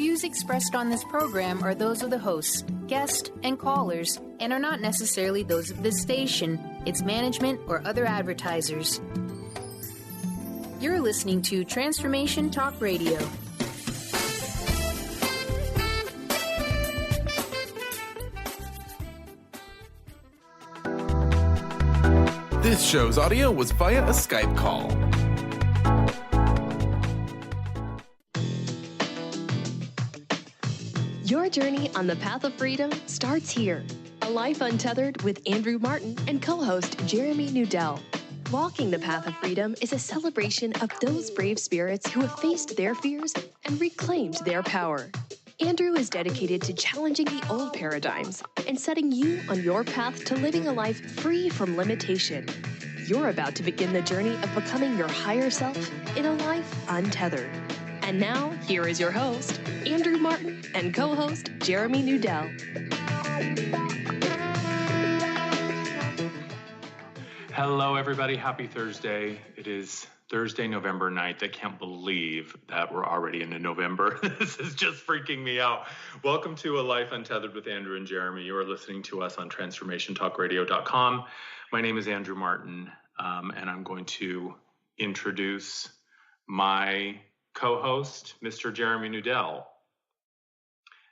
views expressed on this program are those of the hosts, guests, and callers, and are not necessarily those of this station, its management, or other advertisers. You're listening to Transformation Talk Radio. This show's audio was via a Skype call. Your journey on the path of freedom starts here. A Life Untethered with Andrew Martin and co-host Jeremy Nudell. Walking the path of freedom is a celebration of those brave spirits who have faced their fears and reclaimed their power. Andrew is dedicated to challenging the old paradigms and setting you on your path to living a life free from limitation. You're about to begin the journey of becoming your higher self in a life untethered. And now, here is your host, Andrew Martin, and co-host Jeremy Nudell. Hello, everybody. Happy Thursday. It is Thursday, November 9th. I can't believe that we're already into November. This is just freaking me out. Welcome to A Life Untethered with Andrew and Jeremy. You are listening to us on transformationtalkradio.com. My name is Andrew Martin, and I'm going to introduce my co-host, Mr. Jeremy Nudell.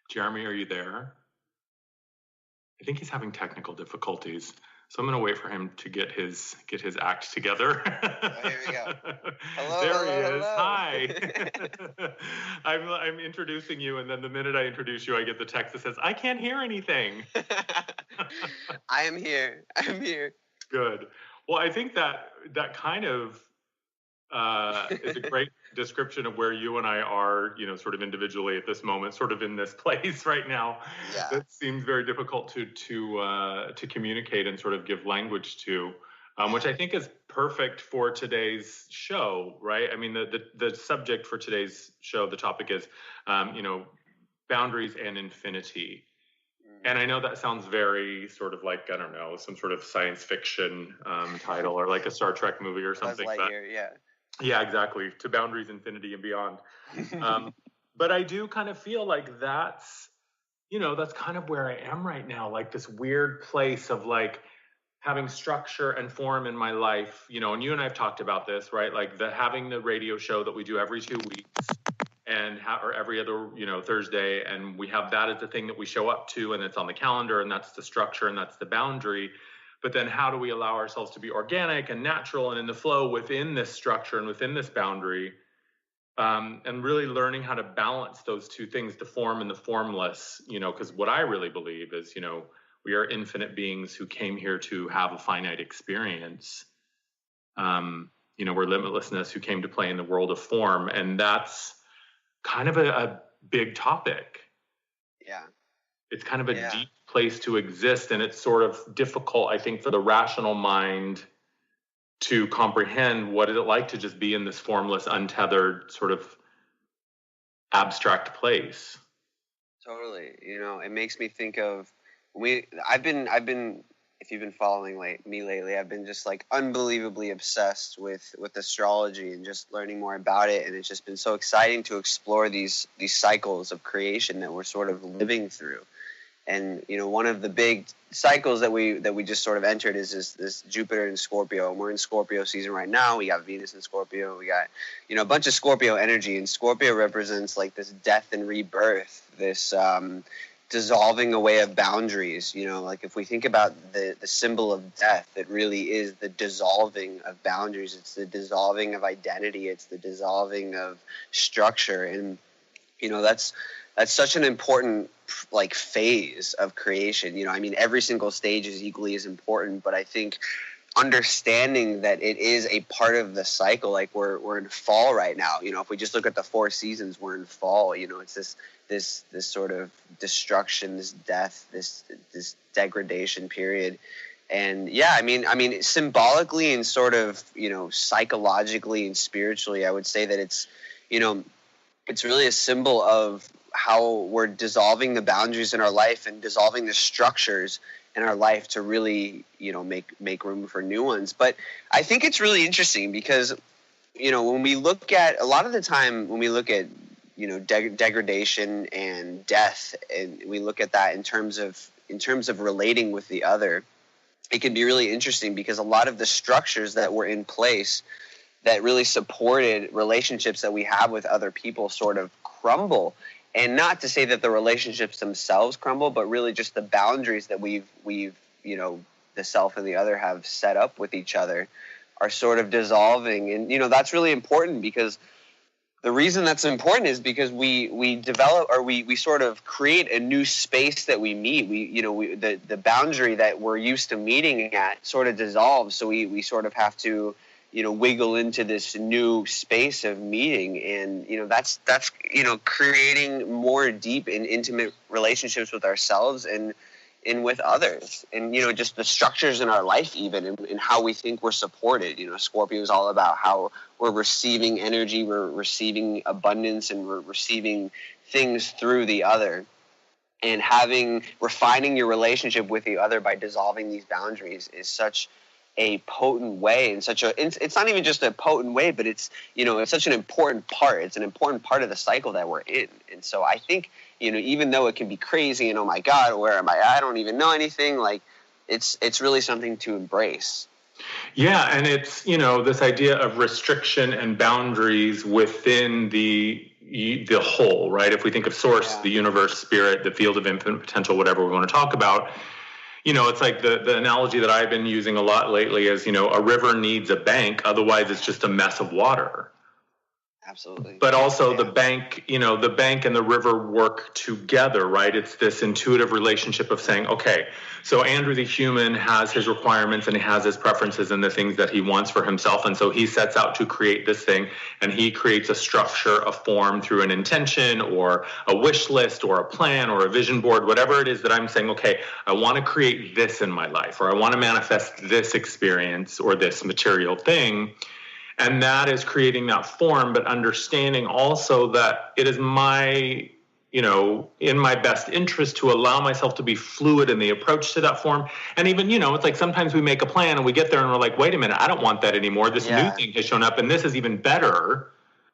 Jeremy, are you there? I think he's having technical difficulties, so I'm going to wait for him to get his act together. Oh, here we go. Hello, there hello, he is. hello. Hi. I'm introducing you, and then the minute I introduce you, I get the text that says, "I can't hear anything." I am here. I'm here. Good. Well, I think that kind of is a great description of where you and I are, sort of individually at this moment, sort of in this place right now. Yeah. That seems very difficult to communicate and sort of give language to, which I think is perfect for today's show, right? I mean, the subject for today's show, the topic is, boundaries and infinity. And I know that sounds very sort of like, I don't know, some sort of science fiction title or like a Star Trek movie or something. Buzz Lightyear, yeah. Yeah, exactly. To boundaries, infinity, and beyond. But I do kind of feel like that's kind of where I am right now, like this weird place of like having structure and form in my life, and you and I have talked about this, right? Like having the radio show that we do every 2 weeks or every other, Thursday. And we have that as the thing that we show up to, and it's on the calendar, and that's the structure and that's the boundary. But then how do we allow ourselves to be organic and natural and in the flow within this structure and within this boundary, and really learning how to balance those two things, the form and the formless, because what I really believe is, we are infinite beings who came here to have a finite experience. We're limitlessness who came to play in the world of form. And that's kind of a big topic. Yeah. It's kind of a deep place to exist, and it's sort of difficult, I think, for the rational mind to comprehend what is it like to just be in this formless, untethered, sort of abstract place. Totally. It makes me think of I've been if you've been following me lately, I've been just like unbelievably obsessed with astrology and just learning more about it, and it's just been so exciting to explore these cycles of creation that we're sort of living through. And one of the big cycles that we just sort of entered is this Jupiter in Scorpio, and we're in Scorpio season right now. We got Venus in Scorpio. We got a bunch of Scorpio energy, and Scorpio represents like this death and rebirth, this dissolving away of boundaries. Like if we think about the symbol of death, it really is the dissolving of boundaries. It's the dissolving of identity. It's the dissolving of structure, and that's such an important like phase of creation. Every single stage is equally as important, but I think understanding that it is a part of the cycle, like we're in fall right now. If we just look at the 4 seasons, we're in fall. It's this sort of destruction, this death, this degradation period. And symbolically and sort of, psychologically and spiritually, I would say that it's really a symbol of how we're dissolving the boundaries in our life and dissolving the structures in our life to really, make room for new ones. But I think it's really interesting because, when we look at degradation and death, and we look at that in terms of relating with the other, it can be really interesting because a lot of the structures that were in place that really supported relationships that we have with other people sort of crumble. And not to say that the relationships themselves crumble, but really just the boundaries that we've the self and the other have set up with each other are sort of dissolving. And that's really important, because the reason that's important is because we develop, or we sort of create a new space that we meet. The boundary that we're used to meeting at sort of dissolves. So we sort of have to, wiggle into this new space of meeting. And, that's creating more deep and intimate relationships with ourselves and with others, and just the structures in our life, even and how we think we're supported. Scorpio is all about how we're receiving energy, we're receiving abundance, and we're receiving things through the other. And refining your relationship with the other by dissolving these boundaries is such a potent way, and it's not even just a potent way, but it's such an important part. It's an important part of the cycle that we're in. And so I think, even though it can be crazy and, oh my God, where am I? I don't even know anything. Like, it's really something to embrace. Yeah. And it's, this idea of restriction and boundaries within the whole, right? If we think of source, the universe, spirit, the field of infinite potential, whatever we want to talk about, it's like the analogy that I've been using a lot lately is, a river needs a bank, otherwise it's just a mess of water. Absolutely. But also the bank and the river work together, right? It's this intuitive relationship of saying, okay, so Andrew the human has his requirements and he has his preferences and the things that he wants for himself. And so he sets out to create this thing, and he creates a structure, a form through an intention or a wish list or a plan or a vision board, whatever it is that I'm saying, okay, I want to create this in my life, or I want to manifest this experience or this material thing. And that is creating that form, but understanding also that it is my, in my best interest to allow myself to be fluid in the approach to that form. And even, it's like sometimes we make a plan and we get there and we're like, wait a minute, I don't want that anymore. This new thing has shown up, and this is even better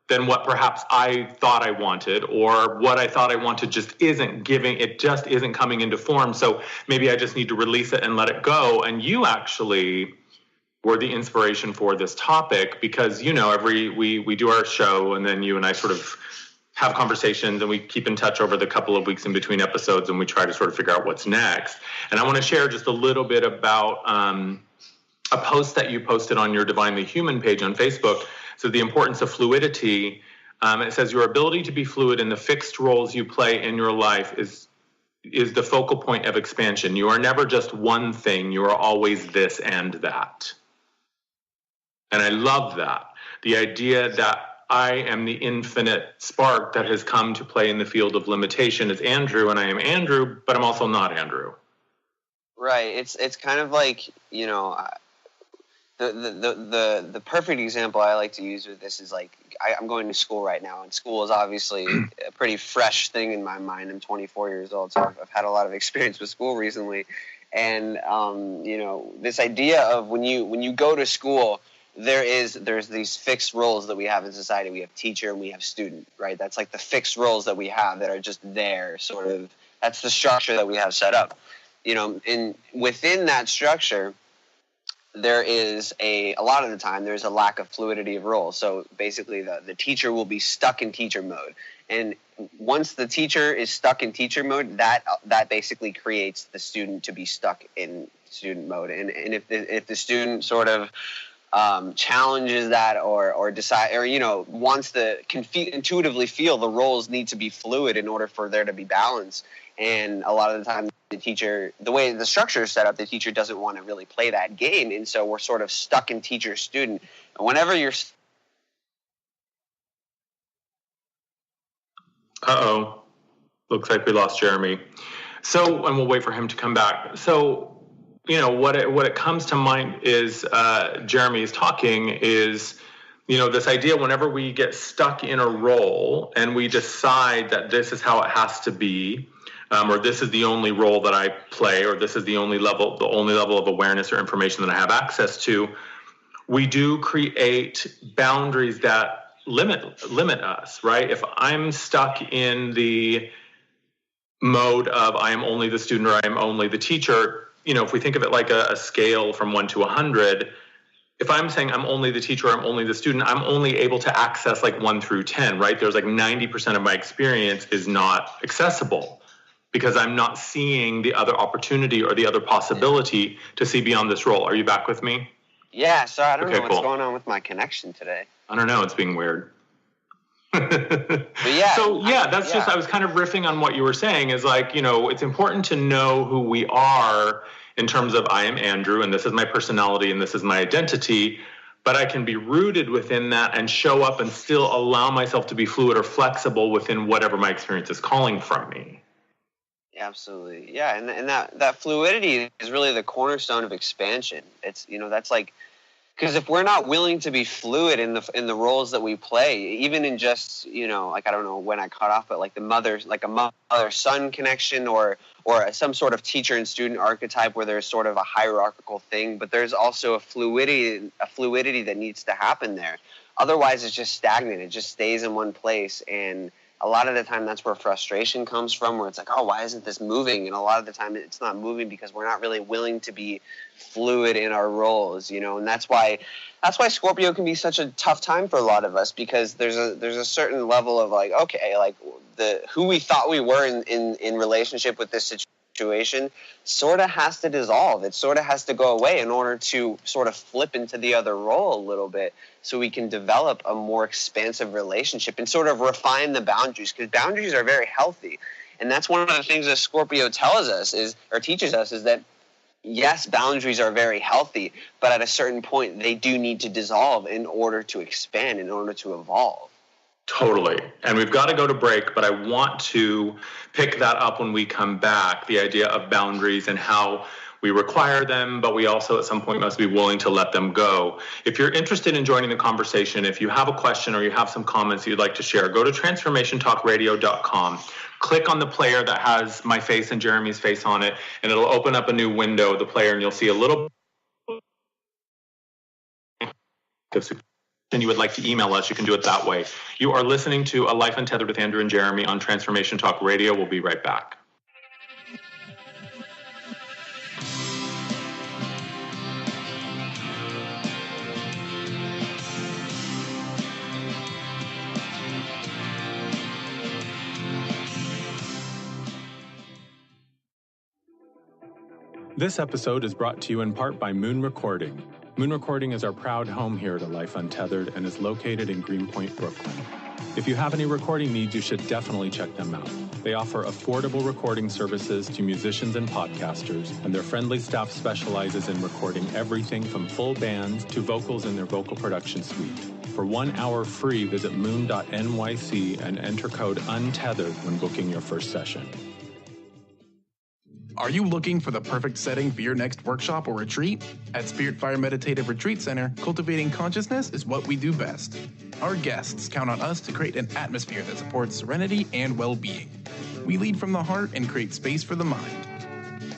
than what perhaps I thought I wanted, or what I thought I wanted just isn't coming into form. So maybe I just need to release it and let it go. And you actually were the inspiration for this topic, because we do our show, and then you and I sort of have conversations, and we keep in touch over the couple of weeks in between episodes, and we try to sort of figure out what's next. And I want to share just a little bit about a post that you posted on your Divinely Human page on Facebook. So the importance of fluidity. It says your ability to be fluid in the fixed roles you play in your life is the focal point of expansion. You are never just one thing. You are always this and that. And I love that. The idea that I am the infinite spark that has come to play in the field of limitation is Andrew, and I am Andrew, but I'm also not Andrew. Right. It's kind of like, the perfect example I like to use with this is like, I'm going to school right now, and school is obviously a pretty fresh thing in my mind. I'm 24 years old, so I've had a lot of experience with school recently. And, this idea of when you go to school, there's these fixed roles that we have in society. We have teacher and we have student, right? That's like the fixed roles that we have that are just there, sort of. That's the structure that we have set up. And within that structure, there is a lot of the time there's a lack of fluidity of roles. So basically the teacher will be stuck in teacher mode. And once the teacher is stuck in teacher mode, that basically creates the student to be stuck in student mode. And if the student sort of challenges that or decide, or wants to intuitively feel the roles need to be fluid in order for there to be balance. And a lot of the time the teacher, the way the structure is set up, the teacher doesn't want to really play that game, and so we're sort of stuck in teacher student. And whenever you're looks like we lost Jeremy, so, and we'll wait for him to come back. So what it comes to mind is Jeremy is talking is, this idea whenever we get stuck in a role and we decide that this is how it has to be, or this is the only role that I play, or this is the only level of awareness or information that I have access to, we do create boundaries that limit us, right? If I'm stuck in the mode of I am only the student or I am only the teacher, if we think of it like a scale from 1 to 100, if I'm saying I'm only the teacher, I'm only the student, I'm only able to access like 1 through 10, right? There's like 90% of my experience is not accessible because I'm not seeing the other opportunity or the other possibility to see beyond this role. Are you back with me? Yeah, sorry, I don't know what's going on with my connection today. I don't know, it's being weird. But yeah. So yeah, just, I was kind of riffing on what you were saying is like, it's important to know who we are in terms of I am Andrew and this is my personality and this is my identity, but I can be rooted within that and show up and still allow myself to be fluid or flexible within whatever my experience is calling from me. Absolutely. Yeah. And that fluidity is really the cornerstone of expansion. It's, that's like, because if we're not willing to be fluid in the roles that we play, even in just, like, I don't know when I caught off, but like a mother-son connection or some sort of teacher and student archetype where there's sort of a hierarchical thing, but there's also a fluidity that needs to happen there. Otherwise, it's just stagnant. It just stays in one place. And a lot of the time that's where frustration comes from, where it's like, oh, why isn't this moving? And a lot of the time it's not moving because we're not really willing to be fluid in our roles, and that's why Scorpio can be such a tough time for a lot of us, because there's a certain level of like, okay, like who we thought we were in relationship with this situation sort of has to dissolve. It sort of has to go away in order to sort of flip into the other role a little bit, so we can develop a more expansive relationship and sort of refine the boundaries, because boundaries are very healthy. And that's one of the things that Scorpio teaches us is that, yes, boundaries are very healthy, but at a certain point they do need to dissolve in order to expand, in order to evolve. Totally. And we've got to go to break, but I want to pick that up when we come back, the idea of boundaries and how we require them, but we also at some point must be willing to let them go. If you're interested in joining the conversation, if you have a question or you have some comments you'd like to share, go to transformationtalkradio.com. Click on the player that has my face and Jeremy's face on it, and it'll open up a new window of the player, and you'll see a little and you would like to email us, you can do it that way. You are listening to A Life Untethered with Andrew and Jeremy on Transformation Talk Radio. We'll be right back. This episode is brought to you in part by Moon Recording. Moon Recording is our proud home here at A Life Untethered and is located in Greenpoint, Brooklyn. If you have any recording needs, you should definitely check them out. They offer affordable recording services to musicians and podcasters, and their friendly staff specializes in recording everything from full bands to vocals in their vocal production suite. For 1 hour free, visit moon.nyc and enter code UNTETHERED when booking your first session. Are you looking for the perfect setting for your next workshop or retreat? At Spirit Fire Meditative Retreat Center, cultivating consciousness is what we do best. Our guests count on us to create an atmosphere that supports serenity and well-being. We lead from the heart and create space for the mind.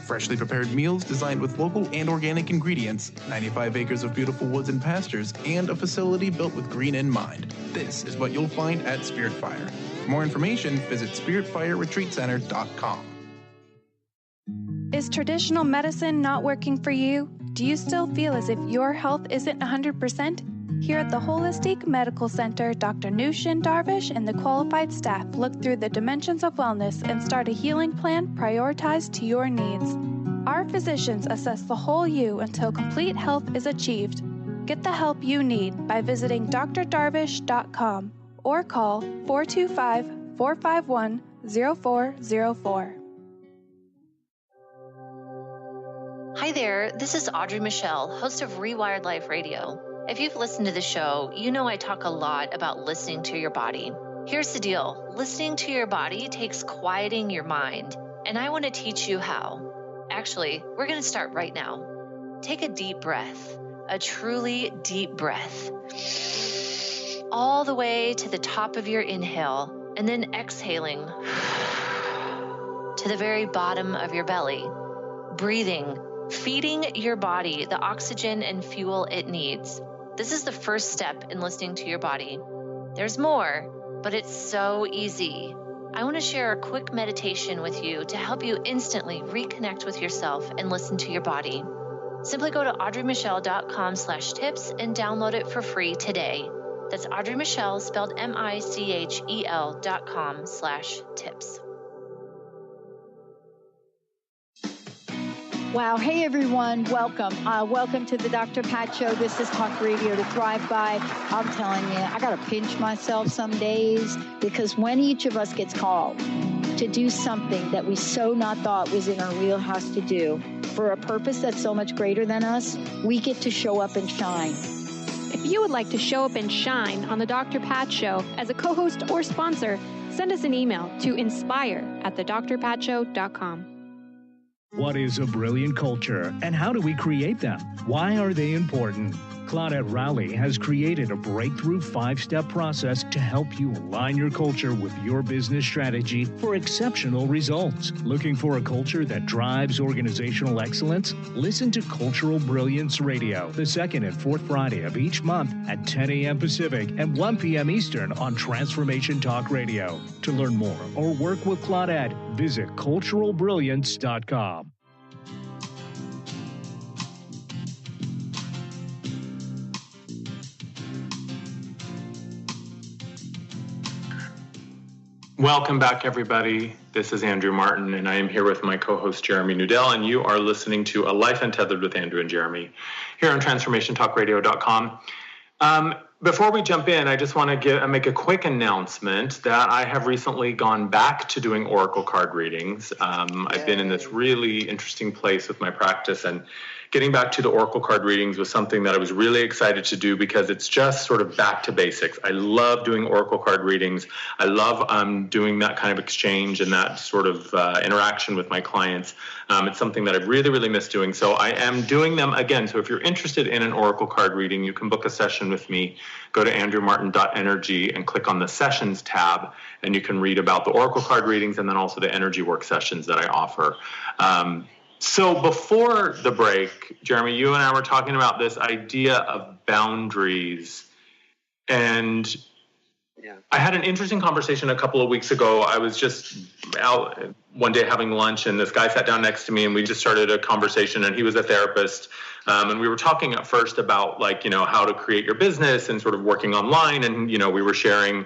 Freshly prepared meals designed with local and organic ingredients, 95 acres of beautiful woods and pastures, and a facility built with green in mind. This is what you'll find at Spirit Fire. For more information, visit spiritfireretreatcenter.com. Is traditional medicine not working for you? Do you still feel as if your health isn't 100%? Here at the Holistic Medical Center, Dr. Nushin Darvish and the qualified staff look through the dimensions of wellness and start a healing plan prioritized to your needs. Our physicians assess the whole you until complete health is achieved. Get the help you need by visiting drdarvish.com or call 425-451-0404. Hi there, this is Audrey Michelle, host of Rewired Life Radio. If you've listened to the show, you know I talk a lot about listening to your body. Here's the deal. Listening to your body takes quieting your mind, and I want to teach you how. Actually, we're going to start right now. Take a deep breath, a truly deep breath, all the way to the top of your inhale, and then exhaling to the very bottom of your belly, breathing, feeding your body the oxygen and fuel it needs. This is the first step in listening to your body. There's more, but it's so easy. I want to share a quick meditation with you to help you instantly reconnect with yourself and listen to your body. Simply go to audreymichelle.com/tips and download it for free today. That's Audrey Michelle, spelled MICHEL.com/tips. Wow. Hey, everyone. Welcome. Welcome to the Dr. Pat Show. This is Talk Radio to Thrive By. I'm telling you, I got to pinch myself some days, because when each of us gets called to do something that we so not thought was in our wheelhouse to do for a purpose that's so much greater than us, we get to show up and shine. If you would like to show up and shine on the Dr. Pat Show as a co-host or sponsor, send us an email to inspire@thedrpatshow.com. What is a brilliant culture, and how do we create them? Why are they important? Claudette Rowley has created a breakthrough 5-step process to help you align your culture with your business strategy for exceptional results. Looking for a culture that drives organizational excellence? Listen to Cultural Brilliance Radio, the second and fourth Friday of each month at 10 a.m. Pacific and 1 p.m. Eastern on Transformation Talk Radio. To learn more or work with Claudette, visit culturalbrilliance.com. Welcome back, everybody. This is Andrew Martin, and I am here with my co-host, Jeremy Nudell, and you are listening to A Life Untethered with Andrew and Jeremy here on TransformationTalkRadio.com. Before we jump in, I just want to make a quick announcement that I have recently gone back to doing oracle card readings. I've been in this really interesting place with my practice, and getting back to the oracle card readings was something that I was really excited to do because it's just sort of back to basics. I love doing oracle card readings. I love doing that kind of exchange and that sort of interaction with my clients. It's something that I've really, really missed doing. So I am doing them again. So if you're interested in an oracle card reading, you can book a session with me. Go to andrewmartin.energy and click on the sessions tab, and you can read about the oracle card readings and then also the energy work sessions that I offer. So before the break, Jeremy, you and I were talking about this idea of boundaries. And I had an interesting conversation a couple of weeks ago. I was just out one day having lunch, and this guy sat down next to me, and we just started a conversation, and he was a therapist. And we were talking at first about, like, you know, how to create your business and sort of working online. And, you know, we were sharing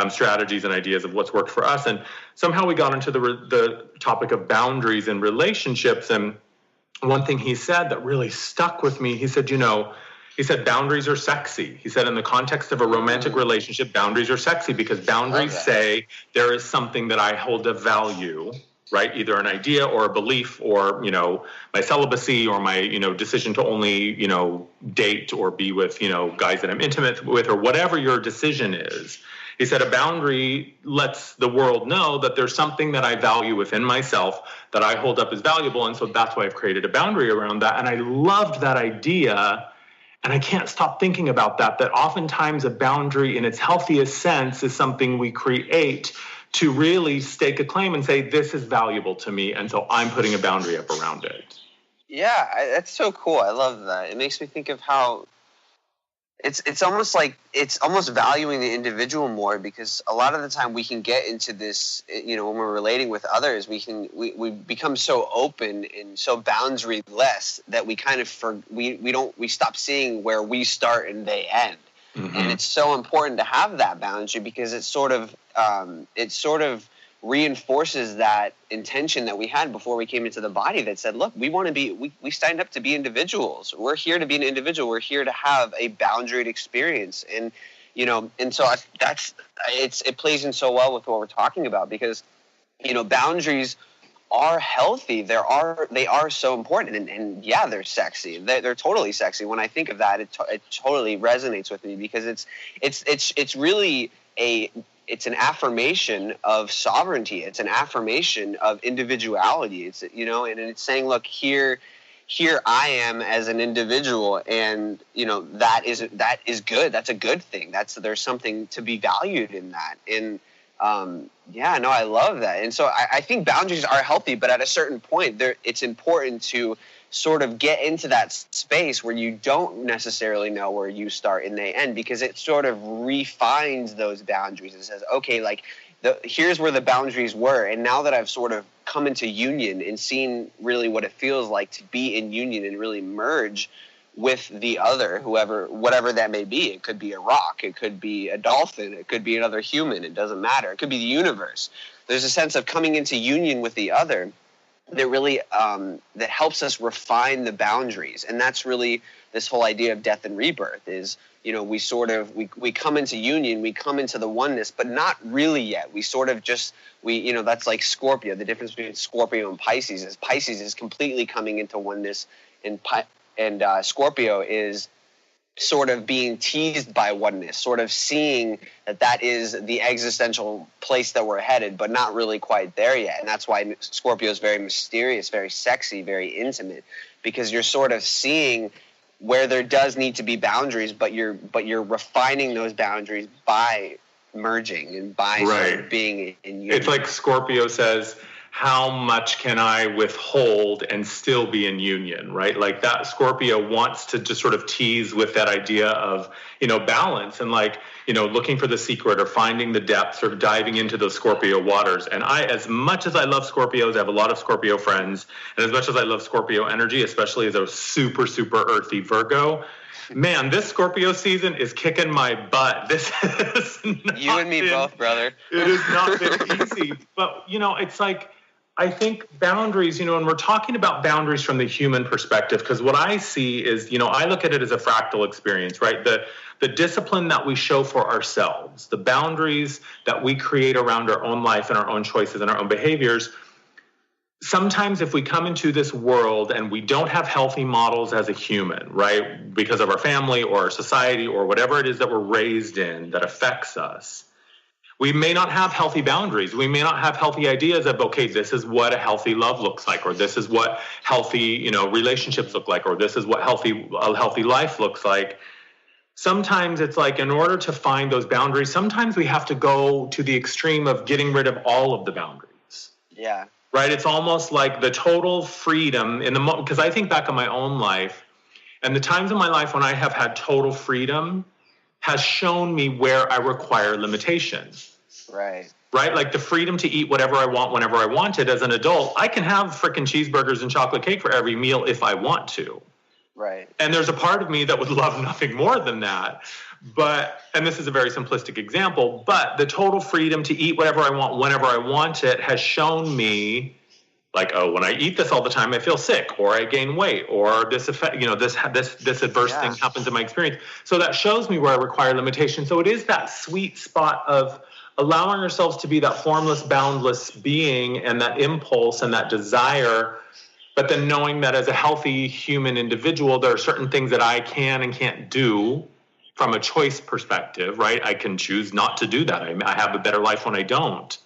strategies and ideas of what's worked for us. And somehow we got into the topic of boundaries in relationships. And one thing he said that really stuck with me, he said, boundaries are sexy. He said, in the context of a romantic relationship, boundaries are sexy because boundaries say there is something that I hold of value, right? Either an idea or a belief, or, you know, my celibacy, or my, you know, decision to only, you know, date or be with, you know, guys that I'm intimate with, or whatever your decision is. He said a boundary lets the world know that there's something that I value within myself that I hold up as valuable. And so that's why I've created a boundary around that. And I loved that idea. And I can't stop thinking about that oftentimes a boundary in its healthiest sense is something we create to really stake a claim and say, this is valuable to me, and so I'm putting a boundary up around it. Yeah, that's so cool. I love that. It makes me think of how it's almost like it's almost valuing the individual more, because a lot of the time we can get into this, you know, when we're relating with others, we become so open and so boundary-less that we kind of we stop seeing where we start and they end. Mm-hmm. And it's so important to have that boundary, because it sort of reinforces that intention that we had before we came into the body that said, look, we signed up to be individuals. We're here to be an individual. We're here to have a boundaried experience. And, you know, and so it plays in so well with what we're talking about, because, you know, boundaries are healthy. They are so important, and yeah, they're sexy. They're totally sexy. When I think of that, it totally resonates with me, because it's really it's an affirmation of sovereignty. It's an affirmation of individuality. It's, you know, and it's saying, look, here I am as an individual, and, you know, that is good. That's a good thing. There's something to be valued in that. And I love that. And so I think boundaries are healthy, but at a certain point, it's important to sort of get into that space where you don't necessarily know where you start and they end, because it sort of refines those boundaries. It says, okay, like here's where the boundaries were, and now that I've sort of come into union and seen really what it feels like to be in union and really merge with the other, whatever that may be. It could be a rock, it could be a dolphin, it could be another human, it doesn't matter. It could be the universe. There's a sense of coming into union with the other that really that helps us refine the boundaries. And that's really this whole idea of death and rebirth is, you know, we come into union, we come into the oneness, but not really yet. We sort of just, you know, that's like Scorpio. The difference between Scorpio and Pisces is completely coming into oneness, and Scorpio is sort of being teased by oneness, sort of seeing that is the existential place that we're headed, but not really quite there yet. And that's why Scorpio is very mysterious, very sexy, very intimate, because you're sort of seeing where there does need to be boundaries, but you're refining those boundaries by merging and by sort of being in union. It's like Scorpio says, how much can I withhold and still be in union, right? Like that Scorpio wants to just sort of tease with that idea of, you know, balance and like, you know, looking for the secret or finding the depth, sort of diving into those Scorpio waters. And as much as I love Scorpios, I have a lot of Scorpio friends. And as much as I love Scorpio energy, especially as a super, super earthy Virgo, man, this Scorpio season is kicking my butt. This is you and me both, brother. It has not been easy. But, you know, it's like, I think boundaries, you know, and we're talking about boundaries from the human perspective, because what I see is, you know, I look at it as a fractal experience, right? The discipline that we show for ourselves, the boundaries that we create around our own life and our own choices and our own behaviors. Sometimes if we come into this world and we don't have healthy models as a human, right, because of our family or our society or whatever it is that we're raised in that affects us, we may not have healthy boundaries. We may not have healthy ideas of, okay, this is what a healthy love looks like, or this is what healthy, you know, relationships look like, or this is what a healthy life looks like. Sometimes it's like, in order to find those boundaries, sometimes we have to go to the extreme of getting rid of all of the boundaries. Yeah. Right? It's almost like the total freedom in the moment, because I think back on my own life, and the times in my life when I have had total freedom has shown me where I require limitation. Right. Right? Like the freedom to eat whatever I want whenever I want it as an adult. I can have frickin' cheeseburgers and chocolate cake for every meal if I want to. Right. And there's a part of me that would love nothing more than that. But, and this is a very simplistic example, but the total freedom to eat whatever I want whenever I want it has shown me, like, oh, when I eat this all the time, I feel sick, or I gain weight, or this effect, you know, this adverse thing happens in my experience. So that shows me where I require limitation. So it is that sweet spot of allowing ourselves to be that formless, boundless being, and that impulse and that desire, but then knowing that as a healthy human individual, there are certain things that I can and can't do from a choice perspective, right? I can choose not to do that. I have a better life when I don't.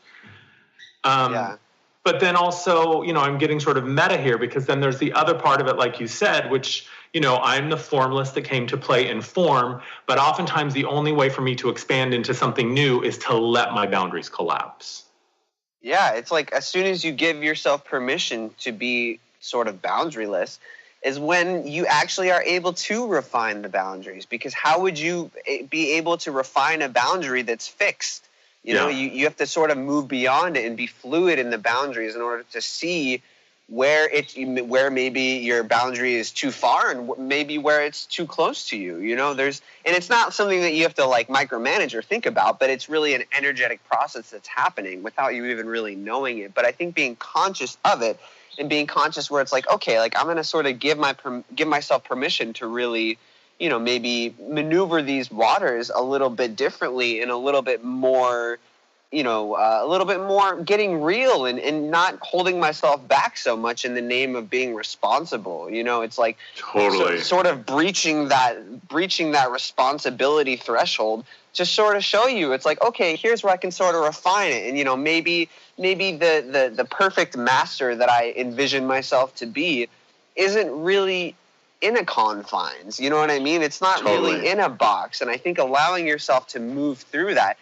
But then also, you know, I'm getting sort of meta here, because then there's the other part of it, like you said, which, you know, I'm the formless that came to play in form, but oftentimes the only way for me to expand into something new is to let my boundaries collapse. Yeah, it's like as soon as you give yourself permission to be sort of boundaryless is when you actually are able to refine the boundaries, because how would you be able to refine a boundary that's fixed? You know, you have to sort of move beyond it and be fluid in the boundaries in order to see where maybe your boundary is too far and maybe where it's too close to you. You know, and it's not something that you have to like micromanage or think about, but it's really an energetic process that's happening without you even really knowing it. But I think being conscious of it and being conscious where it's like, okay, like I'm going to sort of give myself permission to really, you know, maybe maneuver these waters a little bit differently and a little bit more, you know, a little bit more getting real and not holding myself back so much in the name of being responsible. You know, it's like totally sort of breaching that responsibility threshold to sort of show you it's like, okay, here's where I can sort of refine it. And, you know, maybe the perfect master that I envision myself to be isn't really in a confines, you know what I mean? It's not really in a box. And I think allowing yourself to move through that,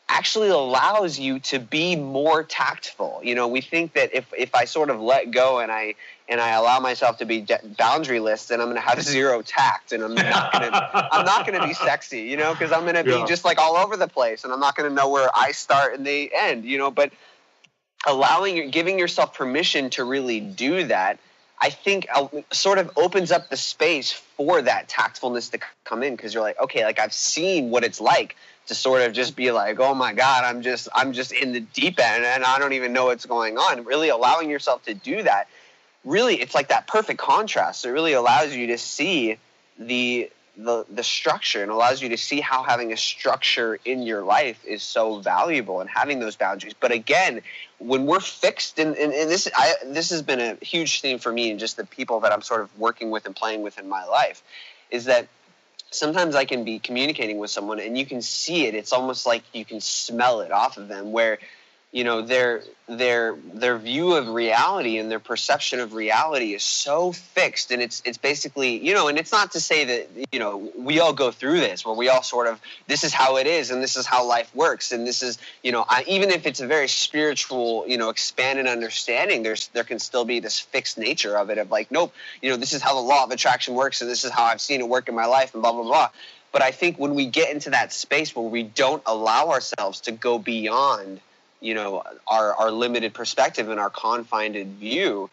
actually allows you to be more tactful. You know, we think that if I sort of let go and I allow myself to be boundaryless, then I'm going to have zero tact, and I'm not going to be sexy, you know, because I'm going to be just like all over the place, and I'm not going to know where I start and they end, you know. But giving yourself permission to really do that, I think sort of opens up the space for that tactfulness to come in, because you're like, okay, like I've seen what it's like to sort of just be like, oh my God, I'm just in the deep end and I don't even know what's going on. Really allowing yourself to do that, really, it's like that perfect contrast. It really allows you to see the structure, and allows you to see how having a structure in your life is so valuable, and having those boundaries. But again, when we're fixed, and this has been a huge theme for me and just the people that I'm sort of working with and playing with in my life, is that sometimes I can be communicating with someone and you can see it. It's almost like you can smell it off of them, where, you know, their view of reality and their perception of reality is so fixed, and it's basically, you know, and it's not to say that, you know, we all go through this where we all sort of, this is how it is and this is how life works, and this is, you know, even if it's a very spiritual, you know, expanded understanding, there can still be this fixed nature of it, of like, nope, you know, this is how the law of attraction works and this is how I've seen it work in my life and blah blah blah. But I think when we get into that space where we don't allow ourselves to go beyond, you know, our limited perspective and our confined view,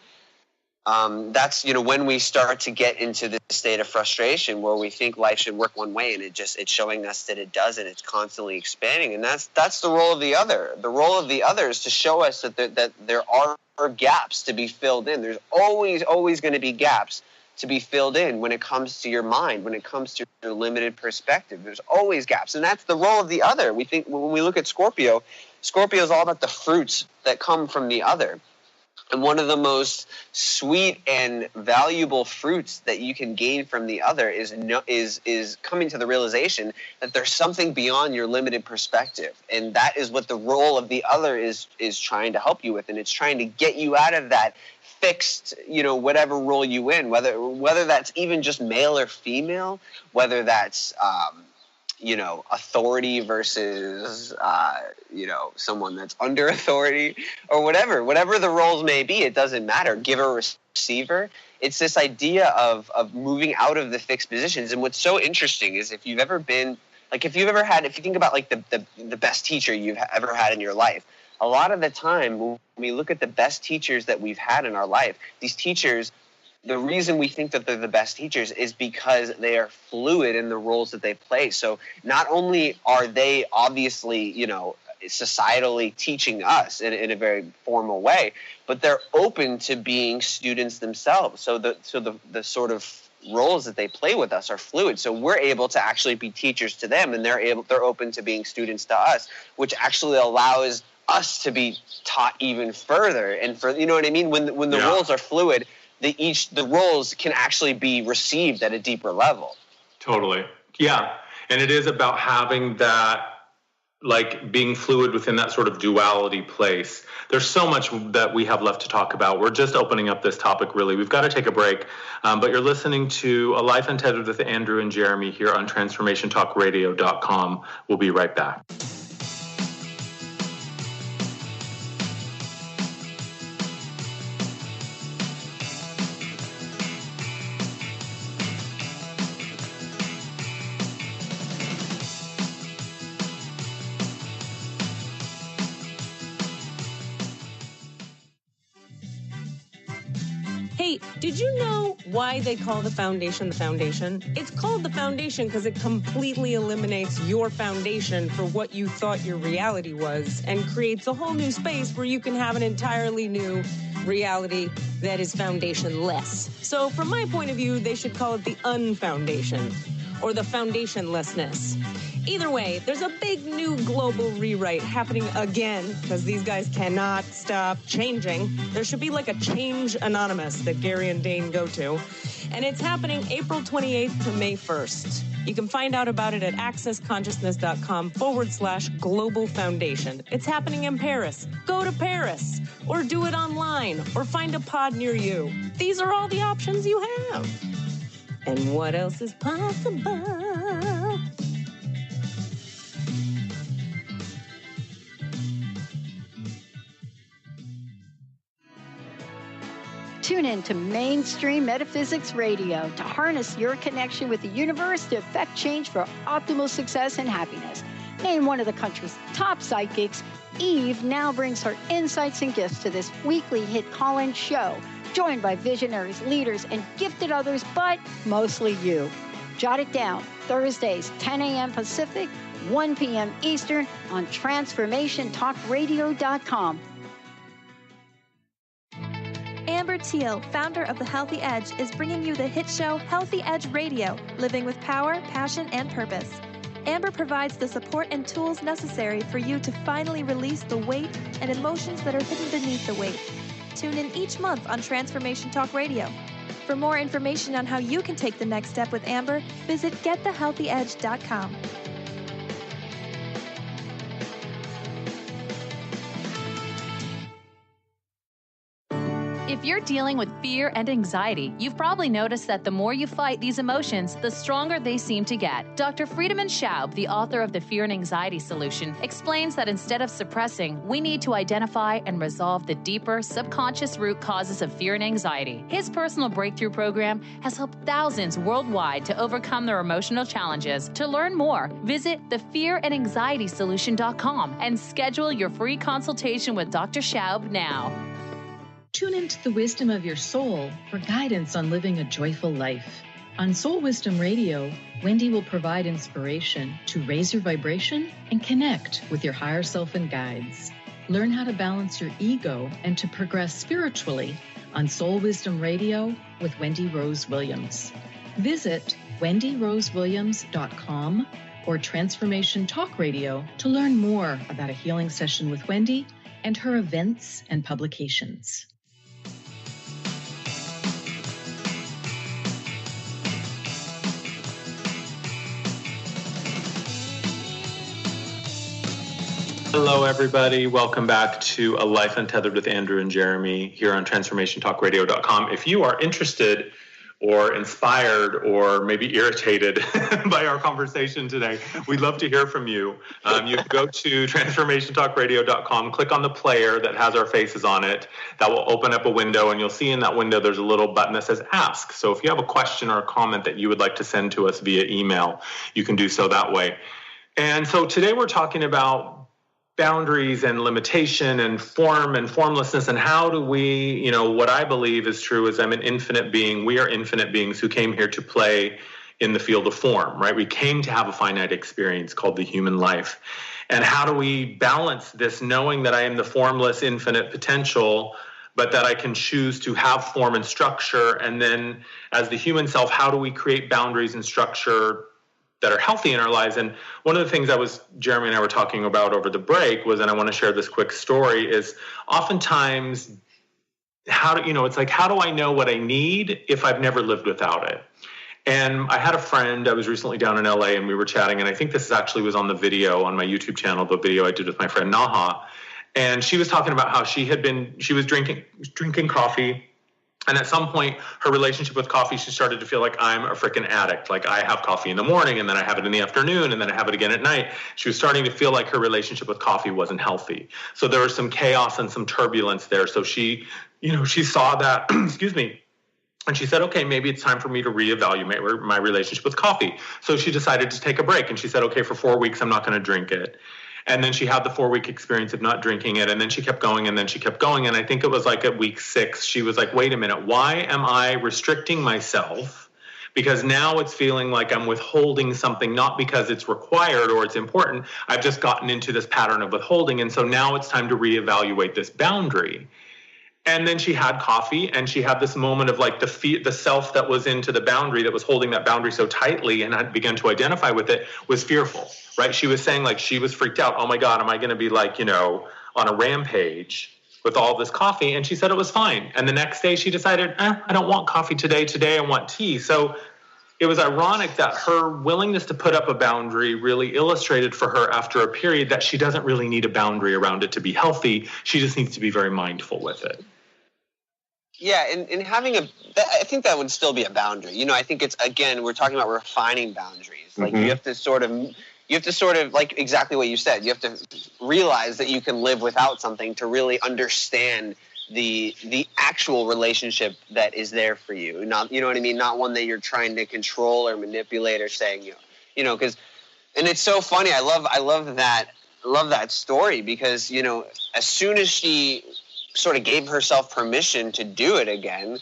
that's, you know, when we start to get into this state of frustration where we think life should work one way and it's showing us that it doesn't. It's constantly expanding, and that's the role of the other. The role of the other is to show us that there are gaps to be filled in. There's always going to be gaps to be filled in when it comes to your mind, when it comes to your limited perspective. There's always gaps, and that's the role of the other. We think when we look at Scorpio is all about the fruits that come from the other. And one of the most sweet and valuable fruits that you can gain from the other is coming to the realization that there's something beyond your limited perspective. And that is what the role of the other is trying to help you with. And it's trying to get you out of that fixed, you know, whatever role you in, whether that's even just male or female, whether that's you know, authority versus, you know, someone that's under authority, or whatever the roles may be, it doesn't matter. Giver, receiver. It's this idea of moving out of the fixed positions. And what's so interesting is if you think about like the best teacher you've ever had in your life, a lot of the time when we look at the best teachers that we've had in our life, these teachers, the reason we think that they're the best teachers is because they are fluid in the roles that they play. So not only are they obviously, you know, societally teaching us in a very formal way, but they're open to being students themselves. So the sort of roles that they play with us are fluid. So we're able to actually be teachers to them, and they're open to being students to us, which actually allows us to be taught even further. And you know what I mean? When the roles are fluid, the roles can actually be received at a deeper level. Totally. Yeah. And it is about having that, like being fluid within that sort of duality place. There's so much that we have left to talk about. We're just opening up this topic, really. We've got to take a break. But you're listening to A Life Untethered with Andrew and Jeremy here on TransformationTalkRadio.com. We'll be right back. Hey, did you know why they call the foundation the foundation? It's called the foundation because it completely eliminates your foundation for what you thought your reality was and creates a whole new space where you can have an entirely new reality that is foundationless. So from my point of view, they should call it the unfoundation or the foundationlessness. Either way, there's a big new global rewrite happening again because these guys cannot stop changing. There should be like a Change Anonymous that Gary and Dane go to. And it's happening April 28th to May 1st. You can find out about it at accessconsciousness.com/global foundation. It's happening in Paris. Go to Paris or do it online or find a pod near you. These are all the options you have. And what else is possible? Tune in to Mainstream Metaphysics Radio to harness your connection with the universe to effect change for optimal success and happiness. Named one of the country's top psychics, Eve now brings her insights and gifts to this weekly hit call-in show, joined by visionaries, leaders, and gifted others, but mostly you. Jot it down, Thursdays, 10 a.m. Pacific, 1 p.m. Eastern on TransformationTalkRadio.com. Amber Teal, founder of The Healthy Edge, is bringing you the hit show Healthy Edge Radio, living with power, passion, and purpose. Amber provides the support and tools necessary for you to finally release the weight and emotions that are hidden beneath the weight. Tune in each month on Transformation Talk Radio. For more information on how you can take the next step with Amber, visit getthehealthyedge.com. If you're dealing with fear and anxiety, you've probably noticed that the more you fight these emotions, the stronger they seem to get. Dr. Friedemann Schaub, the author of The Fear and Anxiety Solution, explains that instead of suppressing, we need to identify and resolve the deeper, subconscious root causes of fear and anxiety. His personal breakthrough program has helped thousands worldwide to overcome their emotional challenges. To learn more, visit thefearandanxietysolution.com and schedule your free consultation with Dr. Schaub now. Tune into the wisdom of your soul for guidance on living a joyful life. On Soul Wisdom Radio, Wendy will provide inspiration to raise your vibration and connect with your higher self and guides. Learn how to balance your ego and to progress spiritually on Soul Wisdom Radio with Wendy Rose Williams. Visit wendyrosewilliams.com or Transformation Talk Radio to learn more about a healing session with Wendy and her events and publications. Hello, everybody. Welcome back to A Life Untethered with Andrew and Jeremy here on TransformationTalkRadio.com. If you are interested or inspired or maybe irritated by our conversation today, we'd love to hear from you. You can go to TransformationTalkRadio.com, click on the player that has our faces on it. That will open up a window, and you'll see in that window there's a little button that says Ask. So if you have a question or a comment that you would like to send to us via email, you can do so that way. And so today we're talking about boundaries and limitation and form and formlessness, and how do we, what I believe is true is I'm an infinite being. We are infinite beings who came here to play in the field of form, right? We came to have a finite experience called the human life. And how do we balance this, knowing that I am the formless infinite potential, but that I can choose to have form and structure? And then as the human self, how do we create boundaries and structure that are healthy in our lives? And one of the things Jeremy and I were talking about over the break was, and I want to share this quick story, is oftentimes it's like, how do I know what I need if I've never lived without it? And I had a friend, I was recently down in LA and we were chatting, and I think this actually was on the video on my YouTube channel, the video I did with my friend Naha. And she was talking about how she was drinking coffee. And at some point, her relationship with coffee, she started to feel like, I'm a freaking addict. Like, I have coffee in the morning, and then I have it in the afternoon, and then I have it again at night. She was starting to feel like her relationship with coffee wasn't healthy. So there was some chaos and some turbulence there. So she saw that, excuse me, and she said, okay, maybe it's time for me to reevaluate my relationship with coffee. So she decided to take a break, and she said, okay, for 4 weeks, I'm not going to drink it. And then she had the 4-week experience of not drinking it. And then she kept going, and then she kept going. And I think it was like at week 6, she was like, wait a minute, why am I restricting myself? Because now it's feeling like I'm withholding something, not because it's required or it's important. I've just gotten into this pattern of withholding. And so now it's time to reevaluate this boundary. And then she had coffee, and she had this moment of like the self that was into the boundary, that was holding that boundary so tightly and had begun to identify with it, was fearful, right? She was saying like she was freaked out. Oh my God, am I going to be like, on a rampage with all this coffee? And she said it was fine. And the next day she decided, I don't want coffee today. Today I want tea. So it was ironic that her willingness to put up a boundary really illustrated for her after a period that she doesn't really need a boundary around it to be healthy. She just needs to be very mindful with it. Yeah, and having I think that would still be a boundary. I think it's, again, we're talking about refining boundaries. Like you have to sort of like exactly what you said. You have to realize that you can live without something to really understand the actual relationship that is there for you, not, you know what I mean, not one that you're trying to control or manipulate or saying, you know, because, and it's so funny. I love that story because, you know, as soon as she sort of gave herself permission to do it again,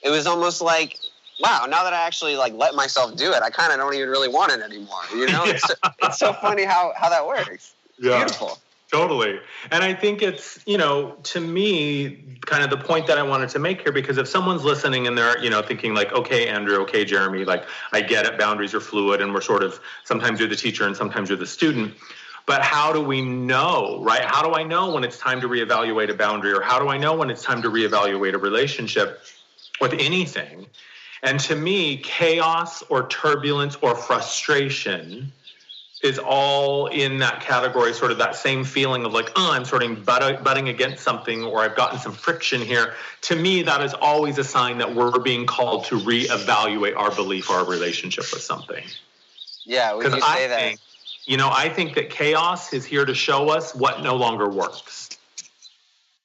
it was almost like, wow, now that I actually like let myself do it, I kind of don't even really want it anymore. You know, it's so funny how that works. Yeah. Beautiful. Totally. And I think it's, you know, to me, kind of the point that I wanted to make here, because if someone's listening and they're, you know, thinking like, okay, Andrew, okay, Jeremy, like I get it, boundaries are fluid and we're sort of, sometimes you're the teacher and sometimes you're the student. But how do we know, right? How do I know when it's time to reevaluate a boundary, or how do I know when it's time to reevaluate a relationship with anything? And to me, chaos or turbulence or frustration is all in that category, sort of that same feeling of like, oh, I'm sort of butting against something, or I've gotten some friction here. To me, that is always a sign that we're being called to reevaluate our belief or our relationship with something. Yeah, would you say that? I think that chaos is here to show us what no longer works.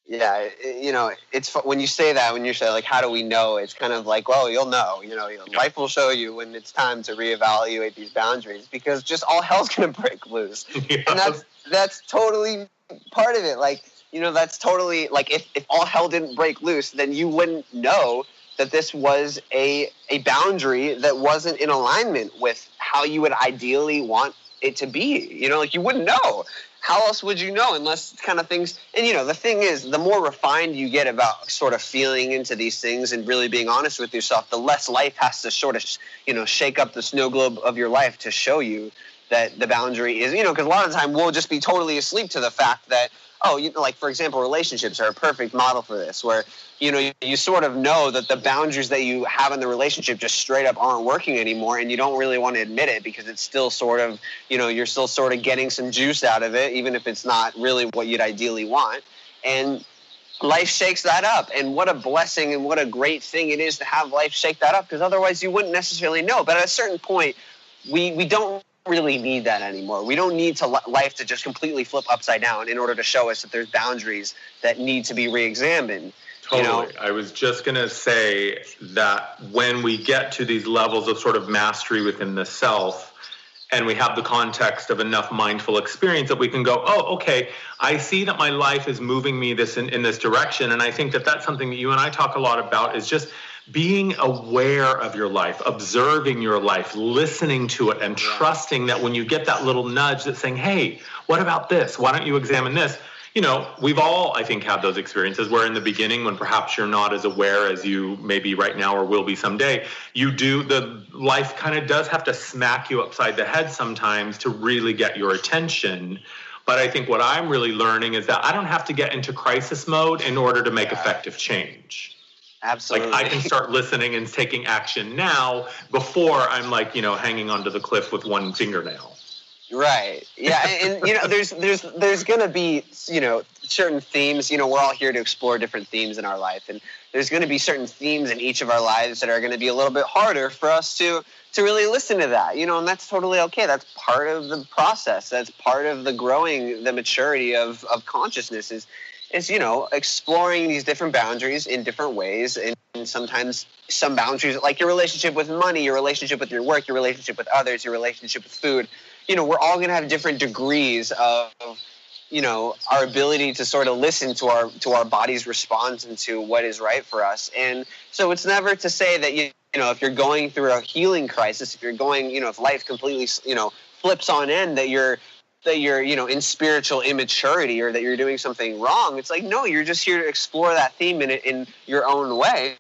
Yeah, you know, it's when you say that, when you say like, how do we know? It's kind of like, well, you'll know. You know, life will show you when it's time to reevaluate these boundaries, because just all hell's going to break loose. Yeah. And that's totally part of it. Like, you know, that's totally like if all hell didn't break loose, then you wouldn't know that this was a boundary that wasn't in alignment with how you would ideally want it to be. You know, like you wouldn't know. How else would you know unless kind of things, and you know, the thing is, the more refined you get about sort of feeling into these things and really being honest with yourself, the less life has to sort of, you know, shake up the snow globe of your life to show you that the boundary is, you know, because a lot of the time we'll just be totally asleep to the fact that, oh, you know, like for example, relationships are a perfect model for this, where, you know, you sort of know that the boundaries that you have in the relationship just straight up aren't working anymore, and you don't really want to admit it because it's still sort of, you know, you're still sort of getting some juice out of it, even if it's not really what you'd ideally want. And life shakes that up, and what a blessing and what a great thing it is to have life shake that up, because otherwise you wouldn't necessarily know. But at a certain point, we don't really need that anymore. We don't need life to just completely flip upside down in order to show us that there's boundaries that need to be re-examined. Totally. You know? I was just going to say that when we get to these levels of sort of mastery within the self, and we have the context of enough mindful experience, that we can go, oh, okay, I see that my life is moving me in this direction. And I think that that's something that you and I talk a lot about, is just being aware of your life, observing your life, listening to it, and trusting that when you get that little nudge that's saying, hey, what about this? Why don't you examine this? You know, we've all, I think, had those experiences where in the beginning, when perhaps you're not as aware as you may be right now or will be someday, the life kind of does have to smack you upside the head sometimes to really get your attention. But I think what I'm really learning is that I don't have to get into crisis mode in order to make effective change. Absolutely. Like I can start listening and taking action now before I'm like, you know, hanging onto the cliff with one fingernail. Right. Yeah. And you know, there's going to be, you know, certain themes, you know, we're all here to explore different themes in our life. And there's going to be certain themes in each of our lives that are going to be a little bit harder for us to really listen to that, you know, and that's totally okay. That's part of the process. That's part of the growing, the maturity of consciousness is, you know, exploring these different boundaries in different ways. And sometimes some boundaries, like your relationship with money, your relationship with your work, your relationship with others, your relationship with food, you know, we're all going to have different degrees of, you know, our ability to sort of listen to our body's response and to what is right for us. And so it's never to say that, you know, if you're going through a healing crisis, if you're going, you know, if life completely, you know, flips on end, that you're, you know, in spiritual immaturity or that you're doing something wrong. It's like, no, you're just here to explore that theme in your own way.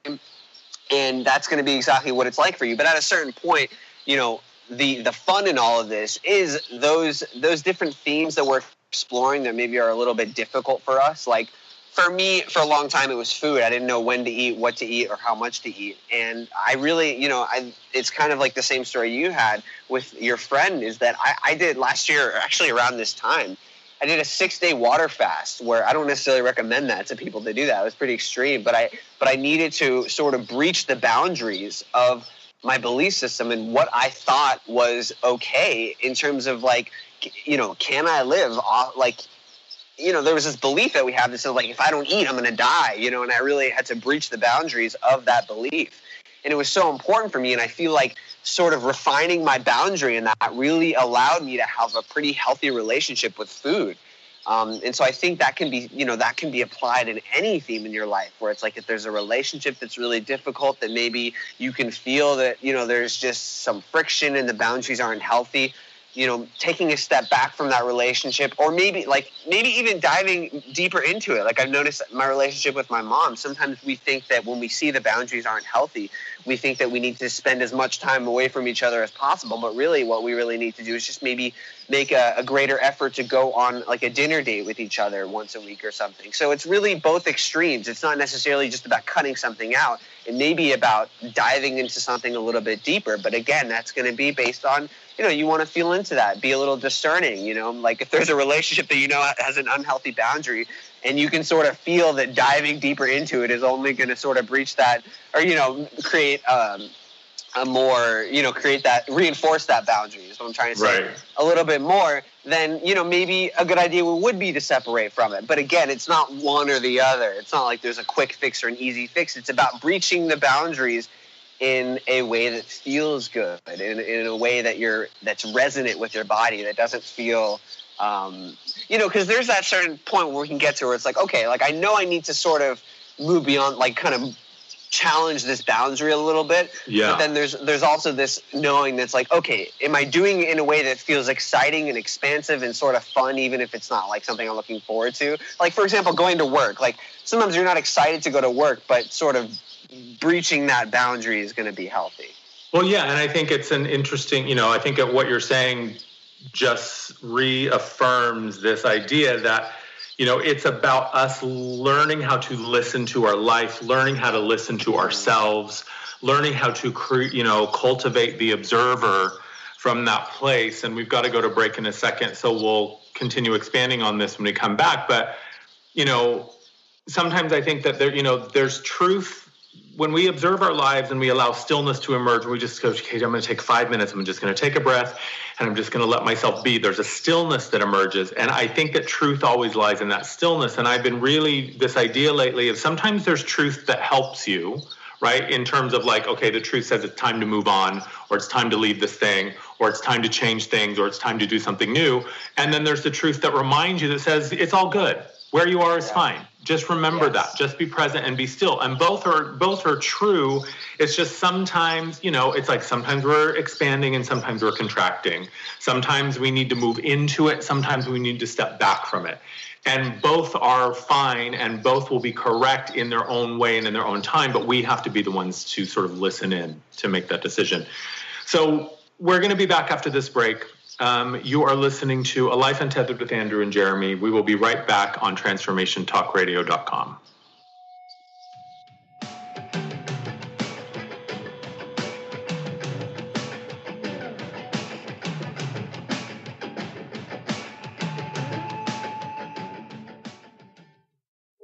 And that's going to be exactly what it's like for you. But at a certain point, you know, the fun in all of this is those different themes that we're exploring that maybe are a little bit difficult for us. Like for me, for a long time, it was food. I didn't know when to eat, what to eat, or how much to eat. And I really, you know, it's kind of like the same story you had with your friend, is that I did last year, actually around this time, I did a 6-day water fast, where I don't necessarily recommend that to people to do that. It was pretty extreme, but I needed to sort of breach the boundaries of my belief system and what I thought was okay in terms of, like, you know, can I live off, like, there was this belief that we have that says, like, if I don't eat, I'm going to die, and I really had to breach the boundaries of that belief. And it was so important for me, and I feel like sort of refining my boundary and that really allowed me to have a pretty healthy relationship with food. And so I think that can be applied in any theme in your life, where it's like if there's a relationship that's really difficult, that maybe you can feel that, there's just some friction and the boundaries aren't healthy. Taking a step back from that relationship, or maybe even diving deeper into it. Like I've noticed my relationship with my mom, sometimes we think that when we see the boundaries aren't healthy, we think that we need to spend as much time away from each other as possible. But really what we really need to do is just maybe make a greater effort to go on like a dinner date with each other once a week or something. So it's really both extremes. It's not necessarily just about cutting something out. It may be about diving into something a little bit deeper. But again, that's going to be based on, you want to feel into that, be a little discerning, like if there's a relationship that has an unhealthy boundary, and you can sort of feel that diving deeper into it is only going to sort of breach that, or, create reinforce that boundary is what I'm trying to say, a little bit more, then, maybe a good idea would be to separate from it. But again, it's not one or the other. It's not like there's a quick fix or an easy fix. It's about breaching the boundaries in a way that feels good, in a way that's resonant with your body, that doesn't feel, because there's that certain point where we can get to where it's like, okay, like I know I need to sort of move beyond, like kind of challenge this boundary a little bit. Yeah. But then there's also this knowing that's like, okay, am I doing it in a way that feels exciting and expansive and sort of fun, even if it's not like something I'm looking forward to? Like, for example, going to work. Like sometimes you're not excited to go to work, but sort of breaching that boundary is going to be healthy. Well, yeah, and I think it's an interesting, I think that what you're saying just reaffirms this idea that, it's about us learning how to listen to our life, learning how to listen to ourselves, learning how to cultivate the observer from that place. And we've got to go to break in a second, so we'll continue expanding on this when we come back. But, sometimes I think that there's truth when we observe our lives and we allow stillness to emerge. We just go, okay, I'm going to take 5 minutes. I'm just going to take a breath and I'm just going to let myself be. There's a stillness that emerges. And I think that truth always lies in that stillness. And I've been this idea lately of sometimes there's truth that helps you, right? In terms of like, okay, the truth says it's time to move on, or it's time to leave this thing, or it's time to change things, or it's time to do something new. And then there's the truth that reminds you, that says it's all good. Where you are is fine. Just remember that. Just be present and be still. And both are true. It's just sometimes, it's like sometimes we're expanding and sometimes we're contracting. Sometimes we need to move into it. Sometimes we need to step back from it. And both are fine and both will be correct in their own way and in their own time. But we have to be the ones to sort of listen in to make that decision. So we're going to be back after this break. You are listening to A Life Untethered with Andrew and Jeremy. We will be right back on transformationtalkradio.com.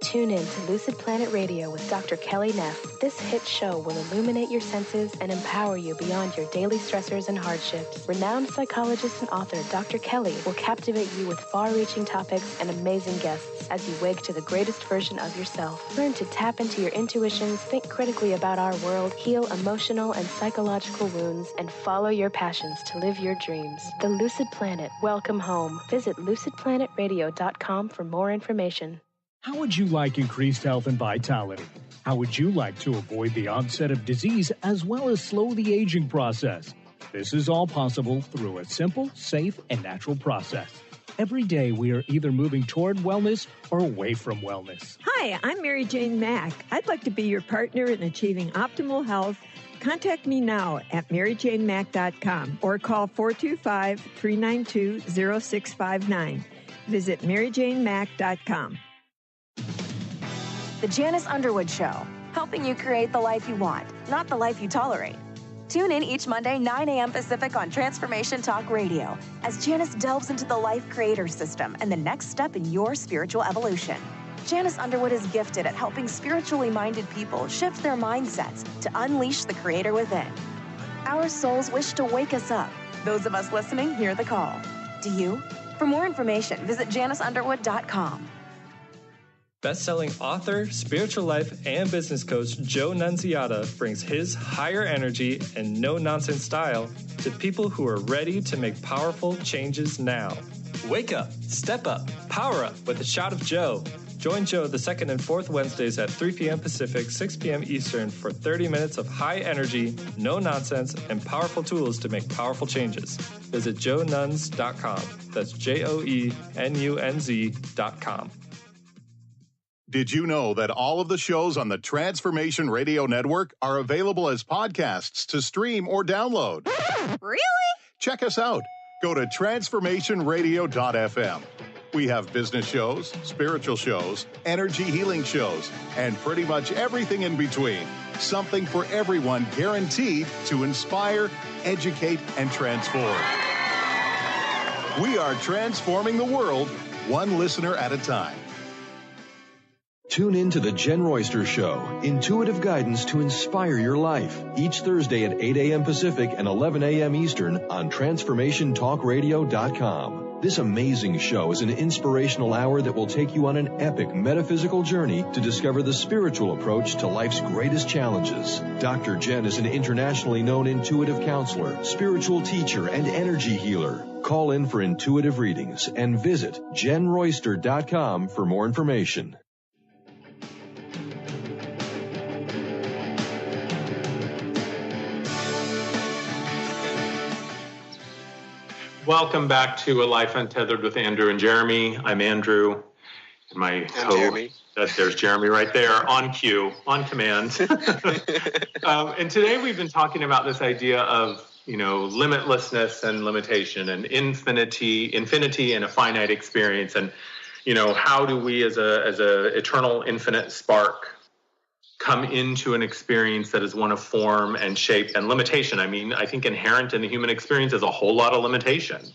Tune in to Lucid Planet Radio with Dr. Kelly Neff. This hit show will illuminate your senses and empower you beyond your daily stressors and hardships. Renowned psychologist and author Dr. Kelly will captivate you with far-reaching topics and amazing guests as you wake to the greatest version of yourself. Learn to tap into your intuitions, think critically about our world, heal emotional and psychological wounds, and follow your passions to live your dreams. The Lucid Planet. Welcome home. Visit lucidplanetradio.com for more information. How would you like increased health and vitality? How would you like to avoid the onset of disease as well as slow the aging process? This is all possible through a simple, safe, and natural process. Every day we are either moving toward wellness or away from wellness. Hi, I'm Mary Jane Mack. I'd like to be your partner in achieving optimal health. Contact me now at maryjanemack.com or call 425-392-0659. Visit maryjanemack.com. The Janice Underwood Show, helping you create the life you want, not the life you tolerate. Tune in each Monday, 9 a.m. Pacific on Transformation Talk Radio as Janice delves into the life creator system and the next step in your spiritual evolution. Janice Underwood is gifted at helping spiritually minded people shift their mindsets to unleash the creator within. Our souls wish to wake us up. Those of us listening hear the call. Do you? For more information, visit JaniceUnderwood.com. Best-selling author, spiritual life, and business coach Joe Nunziata brings his higher energy and no-nonsense style to people who are ready to make powerful changes now. Wake up, step up, power up with a shot of Joe. Join Joe the second and fourth Wednesdays at 3 p.m. Pacific, 6 p.m. Eastern for 30 minutes of high energy, no nonsense, and powerful tools to make powerful changes. Visit joenuns.com. That's JOENUNZ.com. Did you know that all of the shows on the Transformation Radio Network are available as podcasts to stream or download? Really? Check us out. Go to transformationradio.fm. We have business shows, spiritual shows, energy healing shows, and pretty much everything in between. Something for everyone, guaranteed to inspire, educate, and transform. We are transforming the world, one listener at a time. Tune in to the Jen Royster Show, intuitive guidance to inspire your life, each Thursday at 8 a.m. Pacific and 11 a.m. Eastern on TransformationTalkRadio.com. This amazing show is an inspirational hour that will take you on an epic metaphysical journey to discover the spiritual approach to life's greatest challenges. Dr. Jen is an internationally known intuitive counselor, spiritual teacher, and energy healer. Call in for intuitive readings and visit JenRoyster.com for more information. Welcome back to A Life Untethered with Andrew and Jeremy. I'm Andrew. My there's Jeremy right there, on cue, on command. And today we've been talking about this idea of, limitlessness and limitation and infinity and a finite experience. And, how do we as a eternal infinite spark come into an experience that is one of form and shape and limitation? I mean, I think inherent in the human experience is a whole lot of limitation.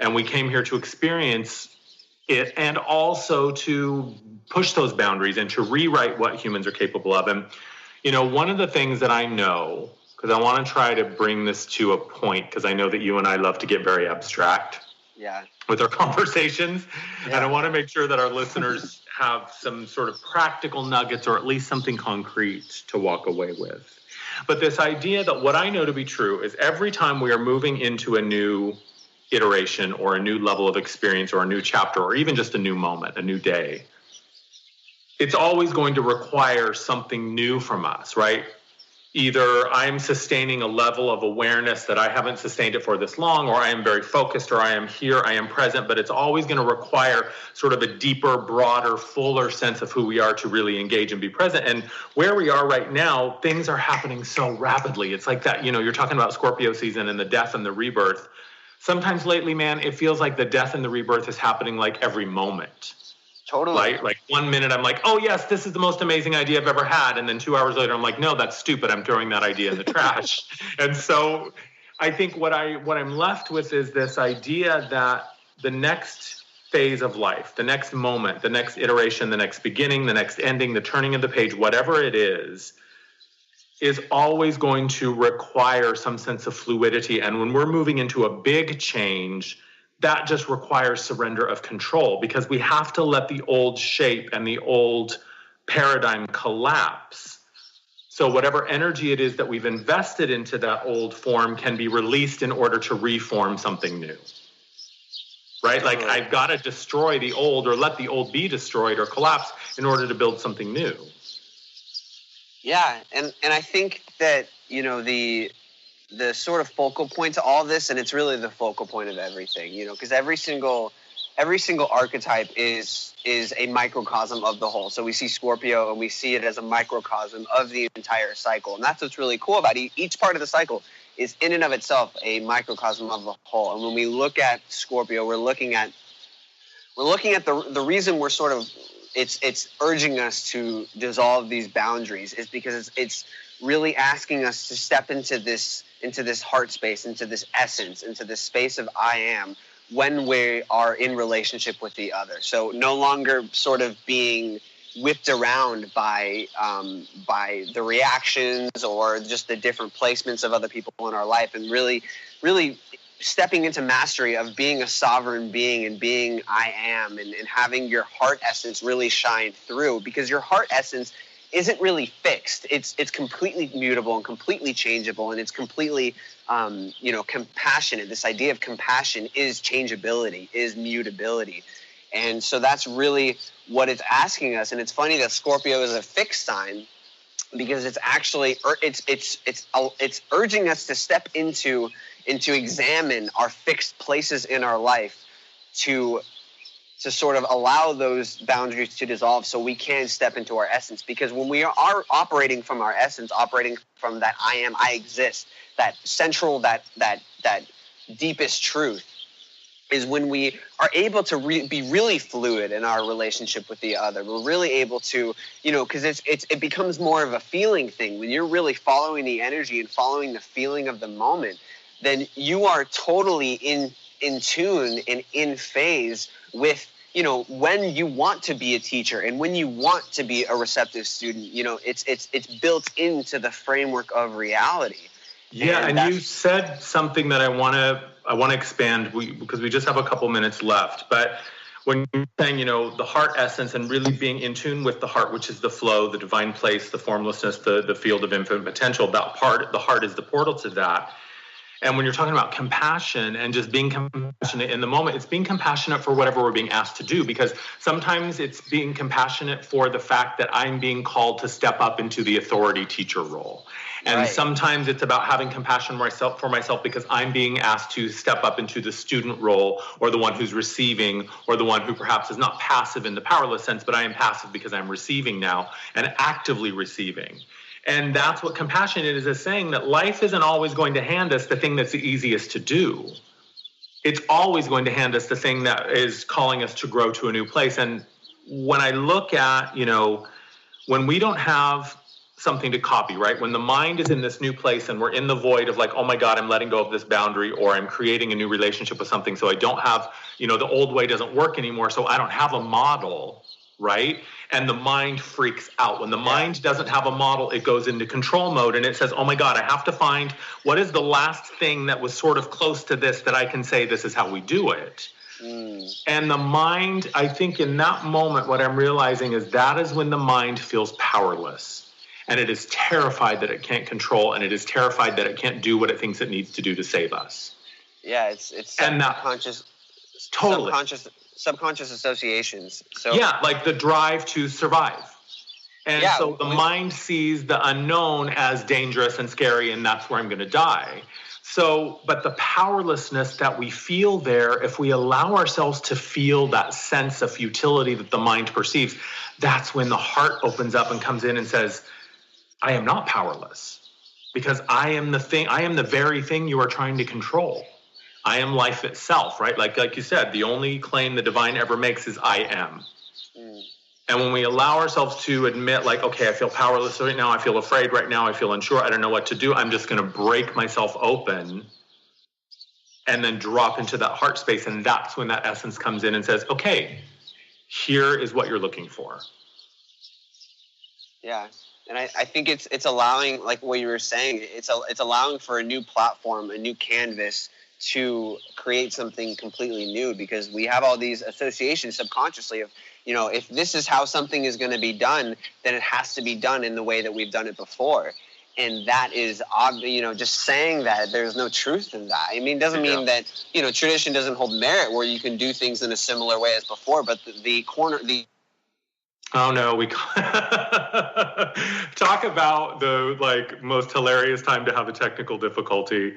And we came here to experience it and also to push those boundaries and to rewrite what humans are capable of. And, one of the things that I know, because I want to try to bring this to a point, because I know that you and I love to get very abstract with our conversations. And I want to make sure that our listeners have some sort of practical nuggets or at least something concrete to walk away with. But this idea that what I know to be true is every time we are moving into a new iteration or a new level of experience or a new chapter or even just a new moment, a new day, it's always going to require something new from us, right? Either I'm sustaining a level of awareness that I haven't sustained it for this long, or I am very focused, or I am here, I am present, but it's always going to require sort of a deeper, broader, fuller sense of who we are to really engage and be present. And where we are right now, things are happening so rapidly. It's like that, you're talking about Scorpio season and the death and the rebirth. Sometimes lately, man, it feels like the death and the rebirth is happening like every moment. Totally. Right? Like 1 minute I'm like, oh yes, this is the most amazing idea I've ever had. And then 2 hours later, I'm like, no, that's stupid. I'm throwing that idea in the trash. And so I think what I'm left with is this idea that the next phase of life, the next moment, the next iteration, the next beginning, the next ending, the turning of the page, whatever it is always going to require some sense of fluidity. And when we're moving into a big change, that just requires surrender of control, because we have to let the old shape and the old paradigm collapse. So whatever energy it is that we've invested into that old form can be released in order to reform something new. Right? Like I've got to destroy the old or let the old be destroyed or collapse in order to build something new. Yeah, and I think that, the sort of focal point to all this, and it's really the focal point of everything, because every single archetype is a microcosm of the whole. So we see Scorpio and we see it as a microcosm of the entire cycle. And that's what's really cool about it. Each part of the cycle is in and of itself a microcosm of the whole. And when we look at Scorpio, we're looking at the reason we're sort of, it's urging us to dissolve these boundaries is because it's really asking us to step into this heart space, into this essence, into this space of I am when we are in relationship with the other. So no longer sort of being whipped around by the reactions or just the different placements of other people in our life, and really stepping into mastery of being a sovereign being and being I am, and having your heart essence really shine through, because your heart essence isn't really fixed. It's completely mutable and completely changeable, and it's completely compassionate. This idea of compassion is changeability, is mutability. And so that's really what it's asking us. And it's funny that Scorpio is a fixed sign, because it's actually it's urging us to step into examine our fixed places in our life, to sort of allow those boundaries to dissolve so we can step into our essence. Because when we are operating from our essence, operating from that I am, I exist, that central, that deepest truth, is when we are able to be really fluid in our relationship with the other. We're really able to, because it becomes more of a feeling thing. When you're really following the energy and following the feeling of the moment, then you are totally in tune and in phase with, when you want to be a teacher and when you want to be a receptive student. It's built into the framework of reality. Yeah, and you said something that I want to expand, because we just have a couple minutes left. But when you're saying, the heart essence and really being in tune with the heart, which is the flow, the divine place, the formlessness, the field of infinite potential, the heart is the portal to that. And when you're talking about compassion and just being compassionate in the moment, it's being compassionate for whatever we're being asked to do, because sometimes it's being compassionate for the fact that I'm being called to step up into the authority teacher role. And sometimes it's about having compassion for myself because I'm being asked to step up into the student role, or the one who's receiving, or the one who perhaps is not passive in the powerless sense, but I am passive because I'm receiving now and actively receiving. And that's what compassion is saying, that life isn't always going to hand us the thing that's the easiest to do. It's always going to hand us the thing that is calling us to grow to a new place. And when I look at, when we don't have something to copy, right? When the mind is in this new place and we're in the void of like, oh my God, I'm letting go of this boundary, or I'm creating a new relationship with something. So I don't have, the old way doesn't work anymore. So I don't have a model, right? And the mind freaks out. When the mind doesn't have a model, it goes into control mode and it says, oh my God, I have to find what is the last thing that was sort of close to this that I can say this is how we do it. And the mind, I think in that moment, what I'm realizing is that is when the mind feels powerless. And it is terrified that it can't control, and it is terrified that it can't do what it thinks it needs to do to save us. Yeah, it's subconscious, subconscious associations. So yeah, like the drive to survive. And so the mind sees the unknown as dangerous and scary, and that's where I'm going to die. So, but the powerlessness that we feel there, if we allow ourselves to feel that sense of futility that the mind perceives, that's when the heart opens up and comes in and says, I am not powerless, because I am the thing, I am the very thing you are trying to control. I am life itself, right? Like you said, the only claim the divine ever makes is I am. And when we allow ourselves to admit, like, okay, I feel powerless right now, I feel afraid right now, I feel unsure, I don't know what to do, I'm just going to break myself open and then drop into that heart space. And that's when that essence comes in and says, okay, here is what you're looking for. Yeah. And I think it's allowing, like what you were saying, it's allowing for a new platform, a new canvas to create something completely new, because we have all these associations subconsciously of, if this is how something is going to be done, then it has to be done in the way that we've done it before. And that is, just saying that, there's no truth in that. I mean, it doesn't mean that, tradition doesn't hold merit where you can do things in a similar way as before, but Oh no, we talk about the most hilarious time to have a technical difficulty.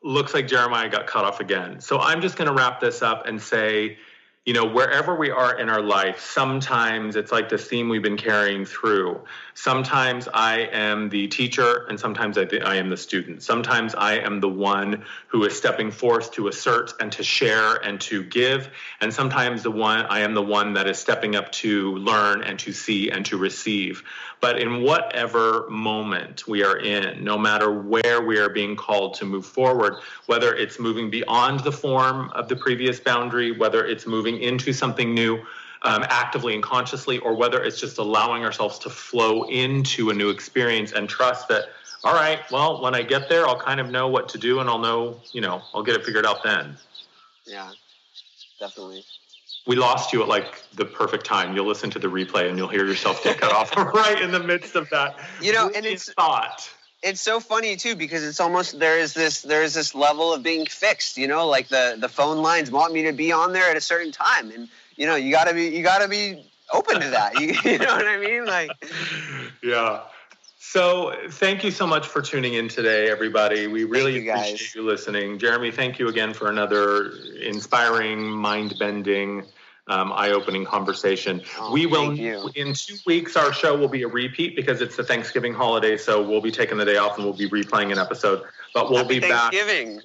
Looks like Jeremiah got cut off again. So I'm just going to wrap this up and say, wherever we are in our life, sometimes it's like this theme we've been carrying through. Sometimes I am the teacher and sometimes I am the student. Sometimes I am the one who is stepping forth to assert and to share and to give. And sometimes I am the one that is stepping up to learn and to see and to receive. But in whatever moment we are in, no matter where we are being called to move forward, whether it's moving beyond the form of the previous boundary, whether it's moving into something new actively and consciously, or whether it's just allowing ourselves to flow into a new experience and trust that all right, well, when I get there, I'll kind of know what to do, and I'll know, I'll get it figured out then. Yeah, definitely. We lost you at like the perfect time. You'll listen to the replay and you'll hear yourself get cut off right in the midst of that. And it's thought. It's so funny too, because it's almost there is this level of being fixed, like the phone lines want me to be on there at a certain time, and you gotta be open to that. You know what I mean? Like, yeah. So thank you so much for tuning in today, everybody. We really appreciate you listening. Jeremy, thank you again for another inspiring, mind-bending, eye-opening conversation. We will, in 2 weeks, our show will be a repeat because it's the Thanksgiving holiday, so we'll be taking the day off and we'll be replaying an episode. But we'll be back. Happy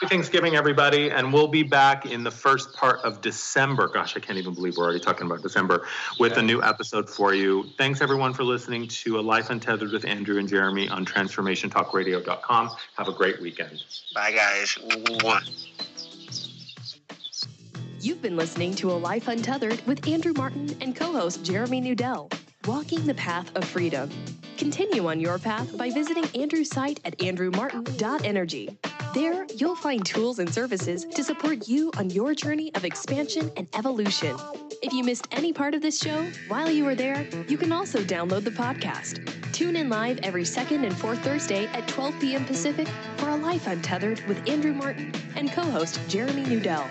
Thanksgiving, everybody. And we'll be back in the first part of December. Gosh, I can't even believe we're already talking about December with a new episode for you. Thanks, everyone, for listening to A Life Untethered with Andrew and Jeremy on transformationtalkradio.com. Have a great weekend. Bye, guys. You've been listening to A Life Untethered with Andrew Martin and co-host Jeremy Nudell, walking the path of freedom. Continue on your path by visiting Andrew's site at andrewmartin.energy. There, you'll find tools and services to support you on your journey of expansion and evolution. If you missed any part of this show while you were there, you can also download the podcast. Tune in live every second and fourth Thursday at 12 p.m. Pacific for A Life Untethered with Andrew Martin and co-host Jeremy Nudell.